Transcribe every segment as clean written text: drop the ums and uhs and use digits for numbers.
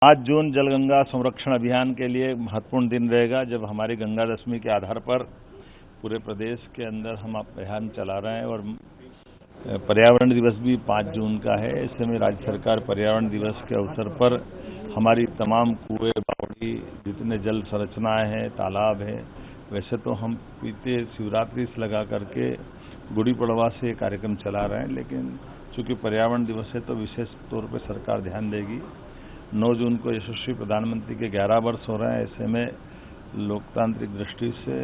आज जून जलगंगा संरक्षण अभियान के लिए महत्वपूर्ण दिन रहेगा, जब हमारी गंगा दशमी के आधार पर पूरे प्रदेश के अंदर हम अभियान चला रहे हैं। और पर्यावरण दिवस भी 5 जून का है। इस समय राज्य सरकार पर्यावरण दिवस के अवसर पर हमारी तमाम कुएं, बावड़ी, जितने जल संरचनाएं हैं, तालाब हैं, वैसे तो हम पीते शिवरात्रि से लगा करके गुड़ी पड़वा से ये कार्यक्रम चला रहे हैं, लेकिन चूंकि पर्यावरण दिवस है तो विशेष तौर पर सरकार ध्यान देगी। 9 जून को यशस्वी प्रधानमंत्री के 11 वर्ष हो रहे हैं। ऐसे में लोकतांत्रिक दृष्टि से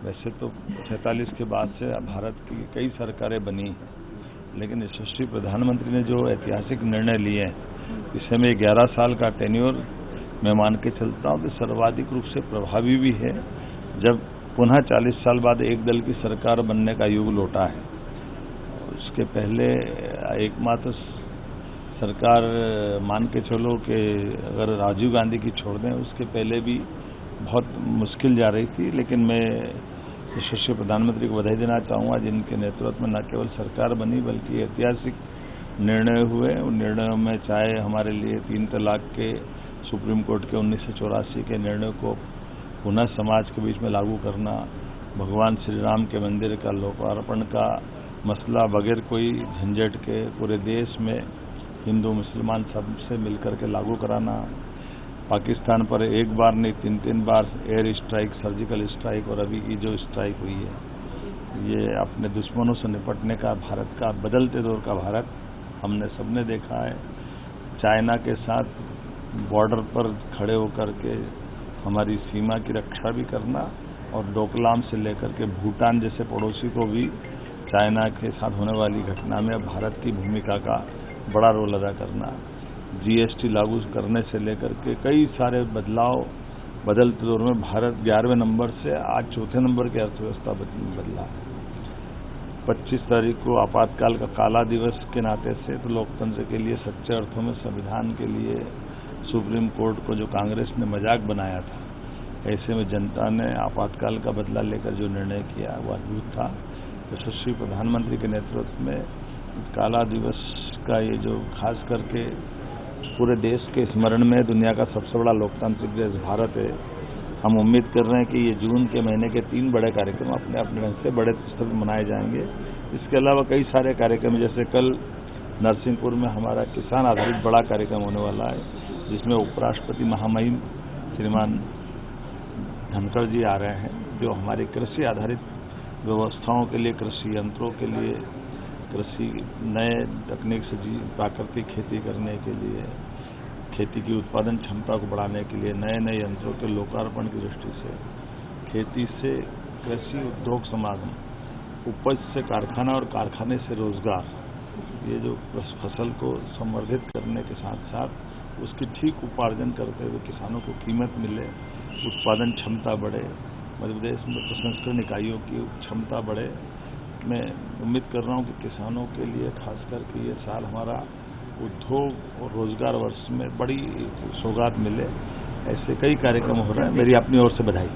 वैसे तो 46 के बाद से भारत की कई सरकारें बनी हैं, लेकिन यशस्वी प्रधानमंत्री ने जो ऐतिहासिक निर्णय लिए हैं, इससे में 11 साल का टेन्योर मैं मान के चलता हूं कि सर्वाधिक रूप से प्रभावी भी है। जब पुनः 40 साल बाद एक दल की सरकार बनने का युग लौटा है, उसके पहले एकमात्र सरकार मान के चलो कि अगर राजीव गांधी की छोड़ दें, उसके पहले भी बहुत मुश्किल जा रही थी। लेकिन मैं यशस्वी प्रधानमंत्री को बधाई देना चाहूँगा, जिनके नेतृत्व में न केवल सरकार बनी बल्कि ऐतिहासिक निर्णय हुए। उन निर्णयों में चाहे हमारे लिए 3 तलाक के सुप्रीम कोर्ट के 1984 के निर्णय को पुनः समाज के बीच में लागू करना, भगवान श्री राम के मंदिर का लोकार्पण का मसला बगैर कोई झंझट के पूरे देश में हिंदू मुसलमान सबसे मिलकर के लागू कराना, पाकिस्तान पर एक बार नहीं 3-3 बार एयर स्ट्राइक, सर्जिकल स्ट्राइक, और अभी की जो स्ट्राइक हुई है, ये अपने दुश्मनों से निपटने का भारत का बदलते दौर का भारत हमने सबने देखा है। चाइना के साथ बॉर्डर पर खड़े होकर के हमारी सीमा की रक्षा भी करना, और डोकलाम से लेकर के भूटान जैसे पड़ोसी को भी चाइना के साथ होने वाली घटना में भारत की भूमिका का बड़ा रोल अदा करना, जीएसटी लागू करने से लेकर के कई सारे बदलाव, बदलते दौर में भारत 11वें नंबर से आज 4थे नंबर की अर्थव्यवस्था बदला। 25 तारीख को आपातकाल का काला दिवस के नाते से तो लोकतंत्र के लिए सच्चे अर्थों में संविधान के लिए सुप्रीम कोर्ट को जो कांग्रेस ने मजाक बनाया था, ऐसे में जनता ने आपातकाल का बदला लेकर जो निर्णय किया वो अद्भुत था। यशस्वी प्रधानमंत्री के नेतृत्व में काला दिवस का ये जो खास करके पूरे देश के स्मरण में दुनिया का सबसे बड़ा लोकतांत्रिक देश भारत है। हम उम्मीद कर रहे हैं कि ये जून के महीने के 3 बड़े कार्यक्रम अपने अपने ढंग से बड़े स्तर पर मनाए जाएंगे। इसके अलावा कई सारे कार्यक्रम, जैसे कल नरसिंहपुर में हमारा किसान आधारित बड़ा कार्यक्रम होने वाला है, जिसमें उपराष्ट्रपति महामहिम श्रीमान धनखड़ जी आ रहे हैं, जो हमारी कृषि आधारित व्यवस्थाओं के लिए, कृषि यंत्रों के लिए, कृषि नए तकनीक से प्राकृतिक खेती करने के लिए, खेती की उत्पादन क्षमता को बढ़ाने के लिए नए नए यंत्रों के लोकार्पण की दृष्टि से, खेती से कृषि उद्योग समागम, उपज से कारखाना और कारखाने से रोजगार, ये जो फसल को संवर्धित करने के साथ साथ उसकी ठीक उपार्जन करते हुए किसानों को कीमत मिले, उत्पादन क्षमता बढ़े, मध्य प्रदेश में प्रसंस्करण इकाइयों की क्षमता बढ़े। मैं उम्मीद कर रहा हूं कि किसानों के लिए खास करके ये साल हमारा उद्योग और रोजगार वर्ष में बड़ी सौगात मिले। ऐसे कई कार्यक्रम हो रहे हैं। मेरी अपनी ओर से बधाई।